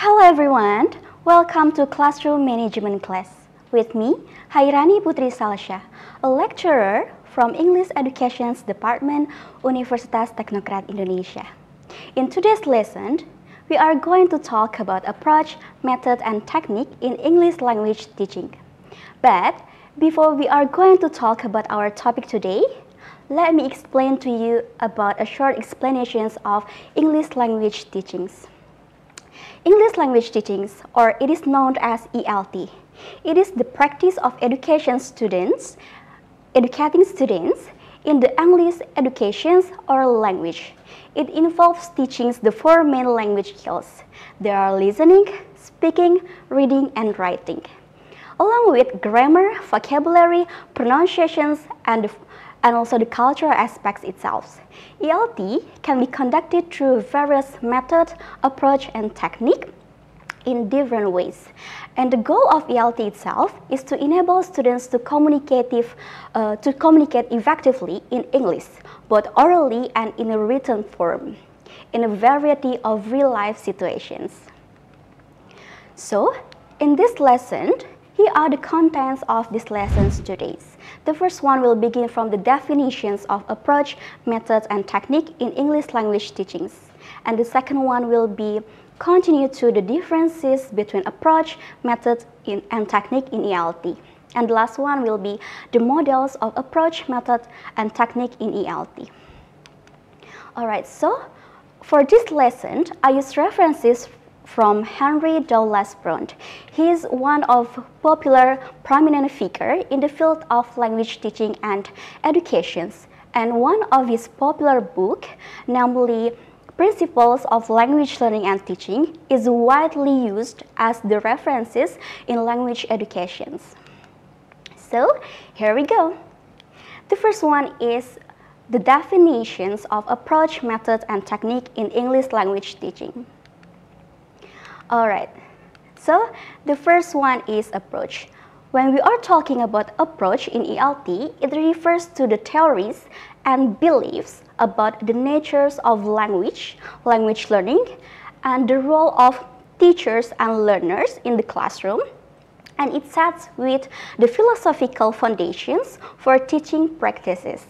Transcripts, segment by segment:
Hello everyone, welcome to Classroom Management class. With me, Khairani Putri Salsya, a lecturer from English Education's Department, Universitas Teknokrat Indonesia. In today's lesson, we are going to talk about approach, method, and technique in English language teaching. But before we are going to talk about our topic today, let me explain to you about a short explanations of English language teachings. English language teachings, or it is known as ELT. It is the practice of educating students in the English education or language. It involves teaching the four main language skills. They are listening, speaking, reading, and writing, along with grammar, vocabulary, pronunciations, and also the cultural aspects itself. ELT can be conducted through various methods, approach, and technique in different ways. And the goal of ELT itself is to enable students to communicate effectively in English, both orally and in a written form, in a variety of real-life situations. So, in this lesson, here are the contents of this lessons today. The first one will begin from the definitions of approach, methods, and technique in English language teachings. And the second one will be continue to the differences between approach, methods, and technique in ELT. And the last one will be the models of approach, method, and technique in ELT. Alright, so for this lesson, I use references from Henry Douglas Brown. He is one of popular prominent figure in the field of language teaching and education, and one of his popular book, namely Principles of Language Learning and Teaching, is widely used as the references in language education. So here we go. The first one is the definitions of approach, method, and technique in English language teaching. Alright, so the first one is approach. When we are talking about approach in ELT, it refers to the theories and beliefs about the natures of language learning, and the role of teachers and learners in the classroom. And it sets with the philosophical foundations for teaching practices.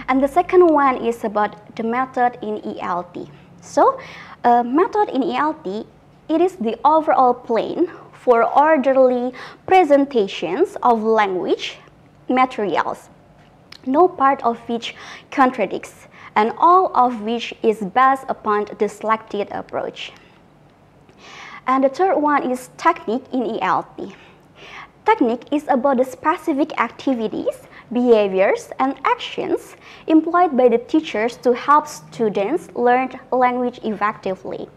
And the second one is about the method in ELT. So, method in ELT, it is the overall plan for orderly presentations of language materials, no part of which contradicts, and all of which is based upon the selected approach. And the third one is technique in ELT. Technique is about the specific activities, behaviors, and actions employed by the teachers to help students learn language effectively.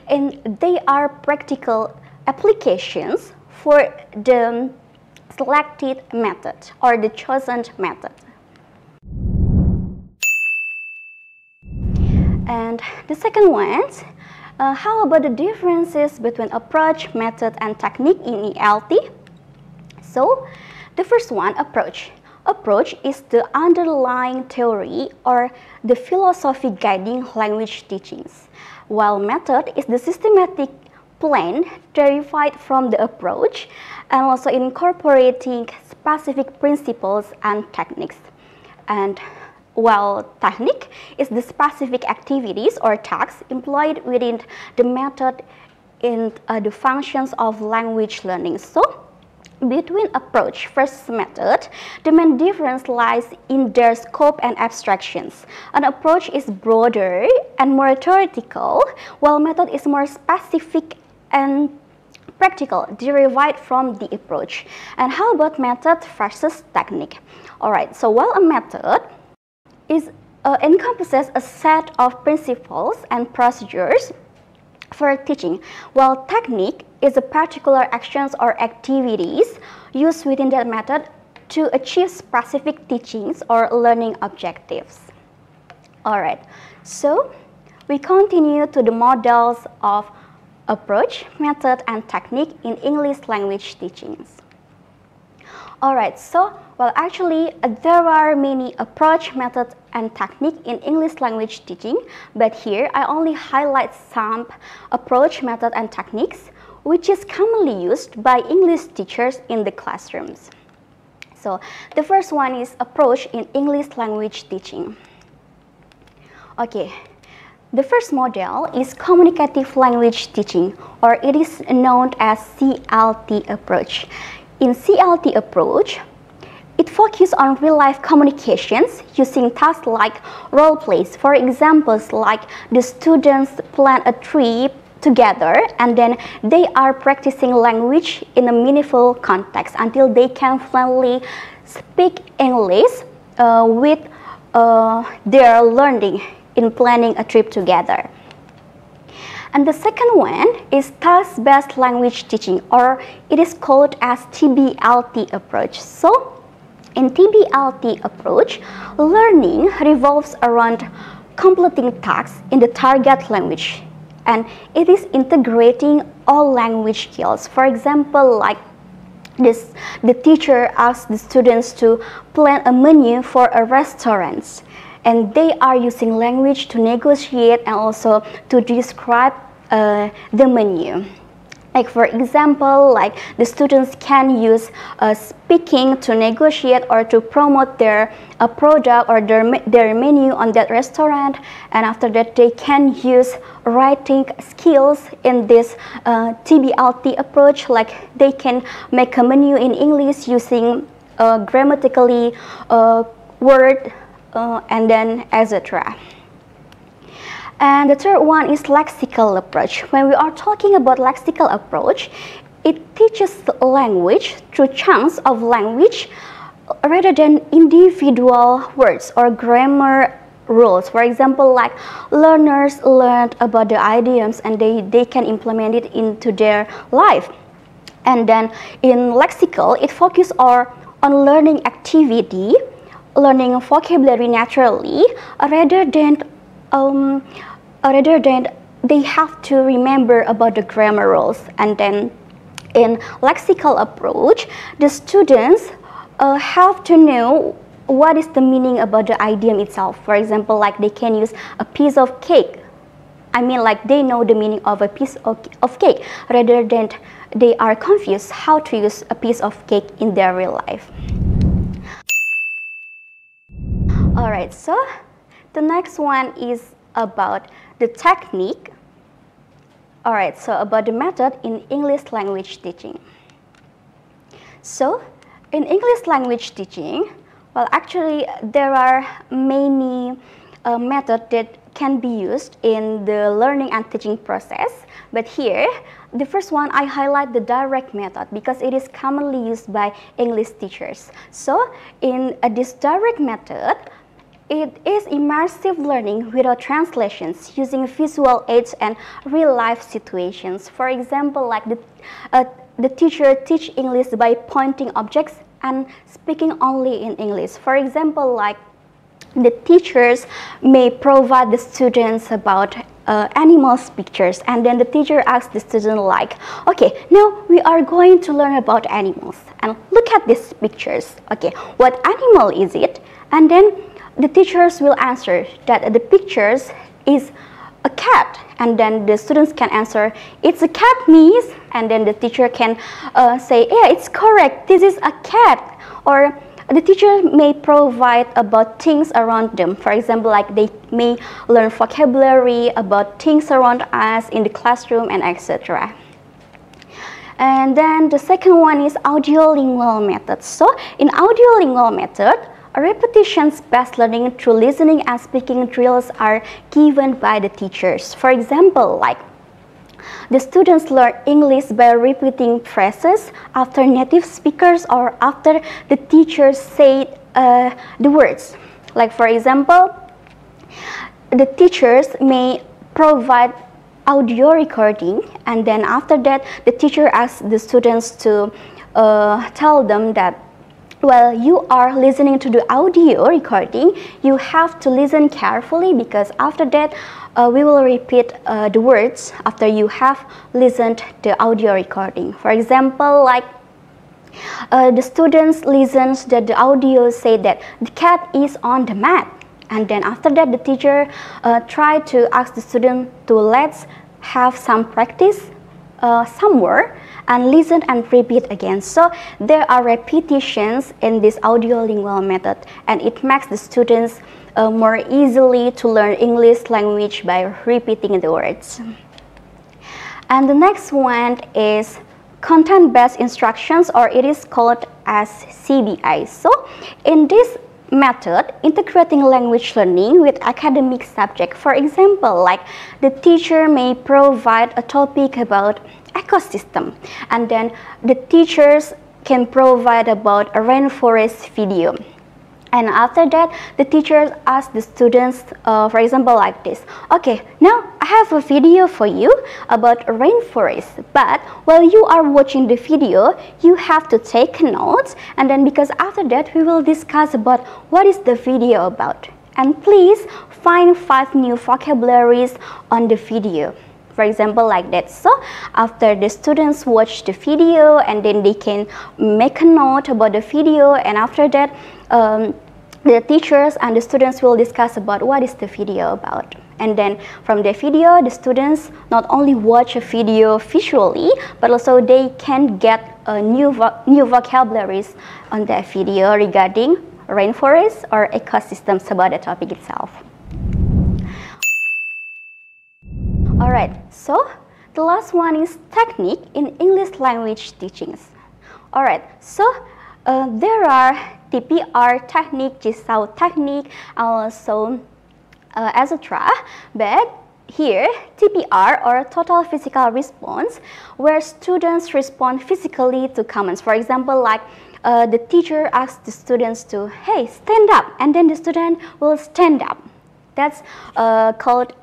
And they are practical applications for the selected method or the chosen method. And the second one, how about the differences between approach, method, and technique in ELT? So, the first one, approach. Approach is the underlying theory or the philosophy guiding language teachings, while method is the systematic plan derived from the approach and also incorporating specific principles and techniques. And while technique is the specific activities or tasks employed within the method in the functions of language learning. So, between approach versus method, the main difference lies in their scope and abstractions. An approach is broader and more theoretical, while method is more specific and practical, derived from the approach. And how about method versus technique? Alright, so while a method encompasses a set of principles and procedures for teaching, while technique is a particular actions or activities used within that method to achieve specific teachings or learning objectives. Alright, so we continue to the models of approach, method, and technique in English language teachings. Alright, so Well, actually, there are many approach, methods, and technique in English language teaching, but here I only highlight some approach, method, and techniques which is commonly used by English teachers in the classrooms. So, the first one is approach in English language teaching. Okay, the first model is communicative language teaching, or it is known as CLT approach. In CLT approach, it focuses on real-life communications using tasks like role plays. For examples, like the students plan a trip together and then they are practicing language in a meaningful context until they can fluently speak English with their learning in planning a trip together. And the second one is task-based language teaching, or it is called as TBLT approach. So, in TBLT approach, learning revolves around completing tasks in the target language, and it is integrating all language skills. For example, like the teacher asks the students to plan a menu for a restaurant, and they are using language to negotiate and also to describe the menu. Like for example, like the students can use speaking to negotiate or to promote their product or their menu on that restaurant, and after that they can use writing skills in this TBLT approach, like they can make a menu in English using grammatically word and then etc. And the third one is lexical approach. When we are talking about lexical approach, it teaches language through chunks of language rather than individual words or grammar rules. For example, like learners learned about the idioms and they can implement it into their life. And then in lexical, it focuses on learning activity, learning vocabulary naturally, rather than they have to remember about the grammar rules. And then in lexical approach, the students have to know what is the meaning about the idiom itself. For example, like they can use a piece of cake. I mean, like they know the meaning of a piece of cake rather than they are confused how to use a piece of cake in their real life. Alright, so the next one is about the technique. Alright, so about the method in English language teaching. So, in English language teaching, well, actually, there are many methods that can be used in the learning and teaching process. But here, the first one, I highlight the direct method because it is commonly used by English teachers. So, in this direct method, it is immersive learning without translations using visual aids and real-life situations. For example, like the teacher teach English by pointing objects and speaking only in English. For example, like the teachers may provide the students about animals pictures, and then the teacher asks the student like, okay, now we are going to learn about animals and look at these pictures. Okay, what animal is it? And then the teachers will answer that the pictures is a cat, and then the students can answer, it's a cat, miss, and then the teacher can say, yeah, it's correct, this is a cat. Or the teacher may provide about things around them. For example, like they may learn vocabulary about things around us in the classroom and etc. And then the second one is audiolingual method. So in audiolingual method, repetitions-based learning through listening and speaking drills are given by the teachers. For example, like the students learn English by repeating phrases after native speakers or after the teachers say the words. Like for example, the teachers may provide audio recording, and then after that the teacher asks the students to tell them that, well, you are listening to the audio recording, you have to listen carefully because after that we will repeat the words after you have listened the audio recording. For example, like The students listens that the audio say that the cat is on the mat, and then after that the teacher try to ask the student to let's have some practice somewhere and listen and repeat again. So there are repetitions in this audiolingual method, and it makes the students more easily to learn English language by repeating the words. And the next one is content-based instructions, or it is called as CBI. So in this method, integrating language learning with academic subject. For example, like the teacher may provide a topic about ecosystem, and then the teachers can provide about a rainforest video. And after that, the teachers ask the students, for example, like this. Okay, now I have a video for you about a rainforest. But while you are watching the video, you have to take notes. And then because after that, we will discuss about what is the video about. And please find 5 new vocabularies on the video. For example, like that. So after the students watch the video, and then they can make a note about the video, and after that the teachers and the students will discuss about what is the video about. And then from the video, the students not only watch a video visually, but also they can get new vocabularies on that video regarding rainforests or ecosystems about the topic itself. Alright, so the last one is technique in English language teachings. Alright, so there are TPR technique, Jigsaw technique, also etc. But here, TPR, or total physical response, where students respond physically to commands. For example, like the teacher asks the students to, hey, stand up, and then the student will stand up. That's called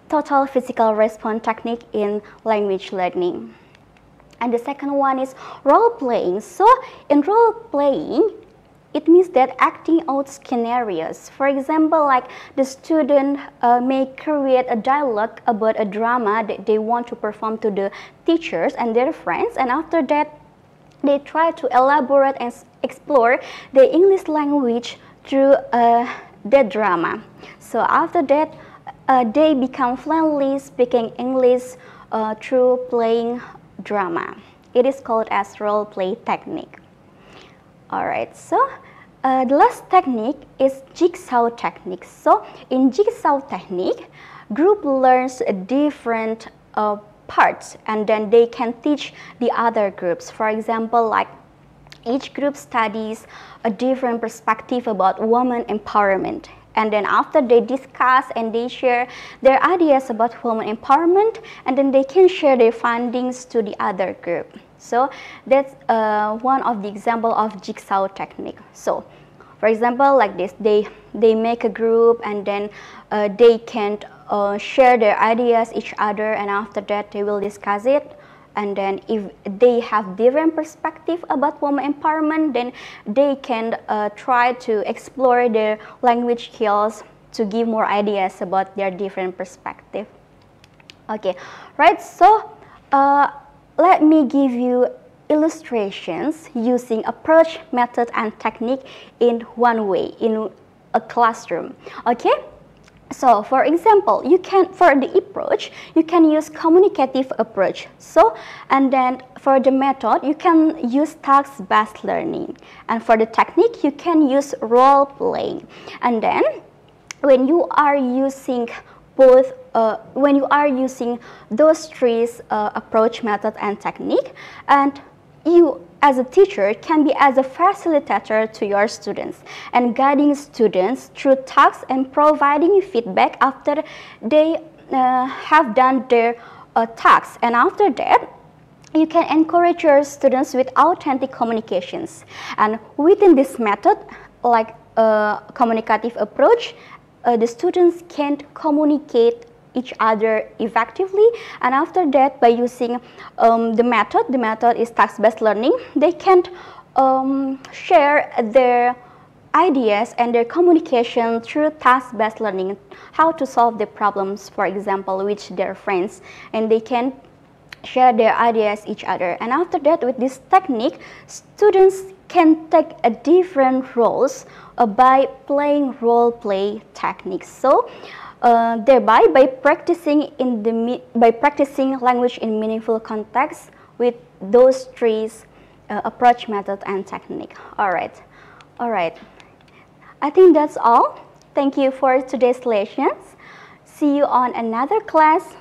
total physical response technique in language learning. And the second one is role-playing. So in role-playing, it means that acting out scenarios. For example, like the student may create a dialogue about a drama that they want to perform to the teachers and their friends, and after that, they try to elaborate and explore the English language through that drama. So after that, they become fluently speaking English through playing drama. It is called as role-play technique. Alright, so the last technique is jigsaw technique. So in jigsaw technique, group learns different parts, and then they can teach the other groups. For example, like each group studies a different perspective about women empowerment. And then after they discuss and they share their ideas about women empowerment, and then they can share their findings to the other group. So that's one of the example of jigsaw technique. So for example, like this, they make a group, and then they can share their ideas each other, and after that they will discuss it. And then if they have different perspective about women empowerment, then they can try to explore their language skills to give more ideas about their different perspective. Okay, right, so let me give you illustrations using approach, method, and technique in one way, in a classroom. Okay? So, for example, for the approach, you can use communicative approach. So, and then for the method, you can use task-based learning. And for the technique, you can use role-playing. And then, when you are using both, when you are using those three approach, method, and technique, and you as a teacher can be as a facilitator to your students and guiding students through tasks and providing feedback after they have done their tasks. And after that, you can encourage your students with authentic communications. And within this method, like communicative approach, the students can communicate each other effectively, and after that, by using the method is task-based learning, they can share their ideas and their communication through task-based learning, how to solve the problems, for example, with their friends, and they can share their ideas each other. And after that, with this technique, students can take a different roles by playing role play techniques. So thereby by practicing language in meaningful context with those three approach, method, and technique. All right. I think that's all. Thank you for today's lessons. See you on another class.